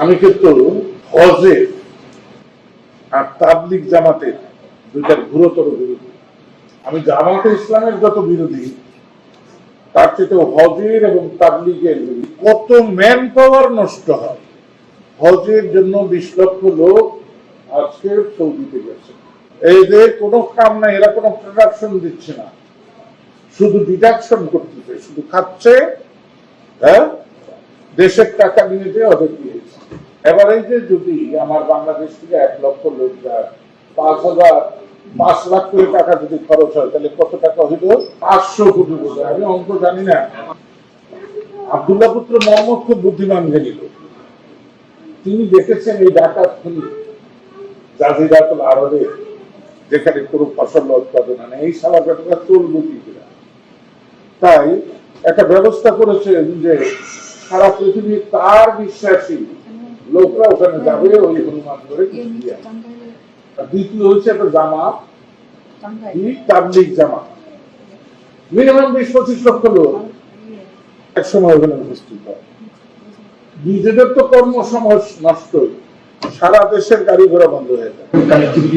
আমি কিন্তু হজের আর তাবলিগ জামাতের দুইটার ঘোরতর বিরোধী। আমি জামাতে ইসলামের যত বিরোধী, তার চেয়ে হজের এবং তাবলিগের কত ম্যান পাওয়ার নষ্ট হয়। হজের জন্য 20 লক্ষ লোক আজকে সৌদিতে গেছে। এই যে কোনো কাম নাই, এরা কোনো প্রোডাকশন দিচ্ছে না, শুধু ডিডাকশন করতেছে, শুধু খাচ্ছে। হ্যাঁ, দেশের টাকা নিয়ে যে ওদের দিয়েছে। এবার এই যে যদি আমার বাংলাদেশ থেকে 1 লক্ষ লোক যায়, 5 লাখ করে টাকা যদি খরচ হয়, তাহলে কত টাকা হইল? 500 কোটি বোঝায়। আমি অঙ্ক জানি না। আব্দুল্লাহ পুত্র মোহাম্মদ খুব বুদ্ধিমান জ্ঞানী লোক। তিনি দেখেছেন এই ডাকাত খনি জাজিরাতুল আরবে, যেখানে কোনো ফসল উৎপাদন নেই, এই সারা ঘটনা চলবে কি কিনা। তাই একটা ব্যবস্থা করেছেন যে সারা পৃথিবী তার বিশ্বাসী লোকরা ওখানে যাবে, ওই হনুমান করে। দ্বিতীয় হচ্ছে একটা জামাত, তাবলিগ জামাত, মিনিমাম 20-25 লক্ষ লোক এক সময় ওখানে উপস্থিত হয়। নিজেদের তো কর্মসময় নষ্ট, সারা দেশের গাড়ি ঘোড়া বন্ধ হয়ে যায়।